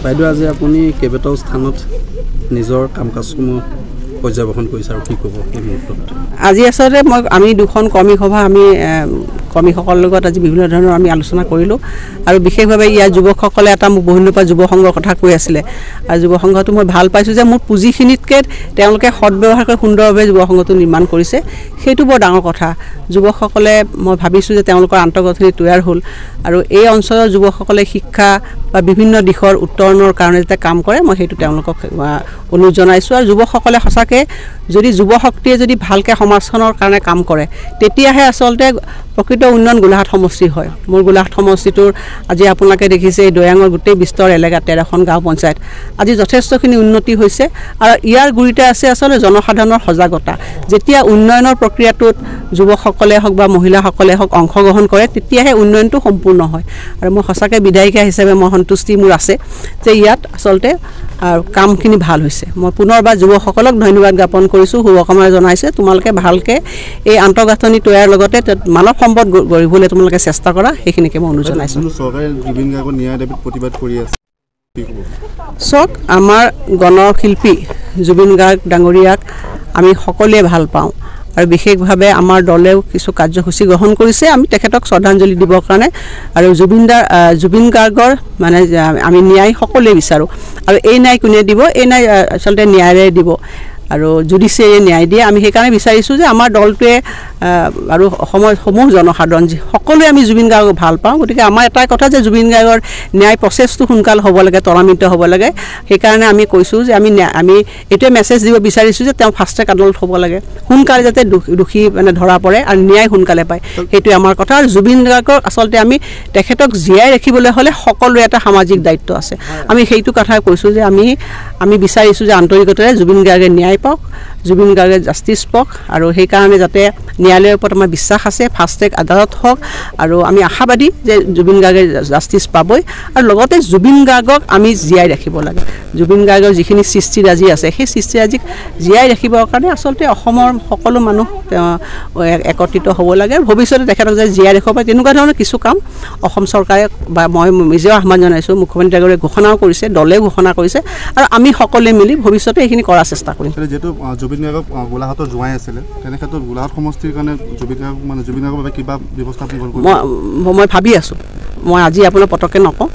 বাইদেউ আজি আপুনি কেইবাটাও স্থানত নিজৰ কাম কাজসমূহ পৰ্যবেক্ষণ কৰিছে আৰু কি ক'ব এই মুহূৰ্তত? আজি আচলতে আমি দুখন কৰ্মী সভা আমি কৰ্মীসকলৰ লগত আজি বিভিন্ন ধৰণৰ আমি আলোচনা কৰিলোঁ আৰু বিশেষভাৱে ইয়াৰ যুৱকসকলে এটা মোক বহুদিনৰ পৰা যুৱ সংঘৰ কথা কৈ আছিলে আৰু যুৱ সংঘটো মই ভাল পাইছোঁ যে মোৰ পুঁজিখিনিতকৈ তেওঁলোকে সদব্যৱহাৰ কৰি সুন্দৰভাৱে যুৱ সংঘটো নিৰ্মাণ কৰিছে, সেইটো বৰ ডাঙৰ কথা। যুৱকসকলে মই ভাবিছোঁ যে তেওঁলোকৰ আন্তঃগাঁথনি তৈয়াৰ হ'ল আৰু এই অঞ্চলৰ যুৱকসকলে শিক্ষা বা বিভিন্ন দিশৰ উত্তৰণৰ কাৰণে যাতে কাম কৰে, মই সেইটো তেওঁলোকক অনুৰোধ জনাইছোঁ। আৰু যুৱকসকলে সঁচাকৈ যদি যুৱশক্তিয়ে যদি ভালকৈ সমাজখনৰ কাৰণে কাম কৰে তেতিয়াহে আচলতে প্ৰকৃত উন্নয়ন গোলাঘাট সমষ্টি হয়। মোৰ গোলাঘাট সমষ্টিটোৰ আজি আপোনালোকে দেখিছে এই দৈয়াঙৰ গোটেই বিস্তৰ এলেকাত 13খন গাঁও পঞ্চায়ত আজি যথেষ্টখিনি উন্নতি হৈছে আৰু ইয়াৰ গুৰিতে আছে আচলতে জনসাধাৰণৰ সজাগতা। যেতিয়া উন্নয়নৰ প্ৰক্ৰিয়াটোত যুৱকসকলে হওক বা মহিলাসকলে হওক অংশগ্ৰহণ কৰে তেতিয়াহে উন্নয়নটো সম্পূৰ্ণ হয়। আৰু মই সঁচাকৈ বিধায়িকা হিচাপে মই সন্তুষ্টি মোৰ আছে যে ইয়াত আচলতে কামখিনি ভাল হৈছে। মই পুনৰবাৰ যুৱকসকলক ধন্যবাদ জ্ঞাপন কৰিছোঁ, শুভকামনা জনাইছোঁ। তোমালোকে ভালকৈ এই আন্তঃগাঁথনি তৈয়াৰ লগতে মানৱ সম্পদ গঢ়িবলৈ তোমালোকে চেষ্টা কৰা, সেইখিনিকে মই অনুৰোধ জনাইছোঁ। চাওক, আমাৰ গণশিল্পী জুবিন গাৰ্গ ডাঙৰীয়াক আমি সকলোৱে ভাল পাওঁ আৰু বিশেষভাৱে আমাৰ দলেও কিছু কাৰ্যসূচী গ্ৰহণ কৰিছে আমি তেখেতক শ্ৰদ্ধাঞ্জলি দিবৰ কাৰণে। আৰু জুবিন গাৰ্গৰ মানে আমি ন্যায় সকলোৱে বিচাৰোঁ আৰু এই ন্যায় কোনে দিব? এই ন্যায় আচলতে ন্যায়ালয়ে দিব আৰু জুডিচিয়াৰীয়ে ন্যায় দিয়ে। আমি সেইকাৰণে বিচাৰিছোঁ যে আমাৰ দলটোৱে আৰু অসমৰ সমূহ জনসাধাৰণ সকলোৱে আমি জুবিন গাৰ্গক ভাল পাওঁ। গতিকে আমাৰ এটাই কথা যে জুবিন গাৰ্গৰ ন্যায় প্ৰচেছটো সোনকাল হ'ব লাগে, ত্বৰান্বিত হ'ব লাগে। সেইকাৰণে আমি কৈছোঁ যে আমি এইটোৱে মেছেজ দিব বিচাৰিছোঁ যে তেওঁ ফাষ্ট ট্ৰেক আদালত হ'ব লাগে, সোনকালে যাতে দোষী মানে ধৰা পৰে আৰু ন্যায় সোনকালে পায়, সেইটোৱে আমাৰ কথা। আৰু জুবিন গাৰ্গক আচলতে আমি তেখেতক জীয়াই ৰাখিবলৈ হ'লে সকলোৰে এটা সামাজিক দায়িত্ব আছে। আমি সেইটো কথা কৈছোঁ যে আমি বিচাৰিছোঁ যে আন্তৰিকতাৰে জুবিন গাৰ্গে ন্যায় পাওক, জুবিন গাৰ্গে জাষ্টিছ পাওক আৰু সেইকাৰণে যাতে ন্যায়ালয়ৰ ওপৰত আমাৰ বিশ্বাস আছে, ফাষ্ট ট্ৰেক আদালত হওক আৰু আমি আশাবাদী যে জুবিন গাৰ্গে জাষ্টিছ পাবই। আৰু লগতে জুবিন গাৰ্গক আমি জীয়াই ৰাখিব লাগে। জুবিন গাৰ্গৰ যিখিনি সৃষ্টিৰাজি আছে সেই সৃষ্টিৰাজিক জীয়াই ৰাখিবৰ কাৰণে আচলতে অসমৰ সকলো মানুহ একত্ৰিত হ'ব লাগে। ভৱিষ্যতে তেখেতক যে জীয়াই ৰাখিব পাৰে তেনেকুৱা ধৰণৰ কিছু কাম অসম চৰকাৰে বা মই নিজেও আহ্বান জনাইছোঁ, মুখ্যমন্ত্ৰী ডাঙৰীয়াই ঘোষণাও কৰিছে, দলেও ঘোষণা কৰিছে আৰু আমি সকলোৱে মিলি ভৱিষ্যতে এইখিনি কৰাৰ চেষ্টা কৰিম। যিহেতু জুবিন গাৰ্গক গোলাঘাটৰ জোঁৱাই আছিলে, তেনে ক্ষেত্ৰত গোলাঘাট সমষ্টিৰ কাৰণে জুবিন গাৰ্গৰ বাবে কিবা ব্যৱস্থা মই ভাবি আছোঁ, মই আজি আপোনাক পটককৈ নকওঁ।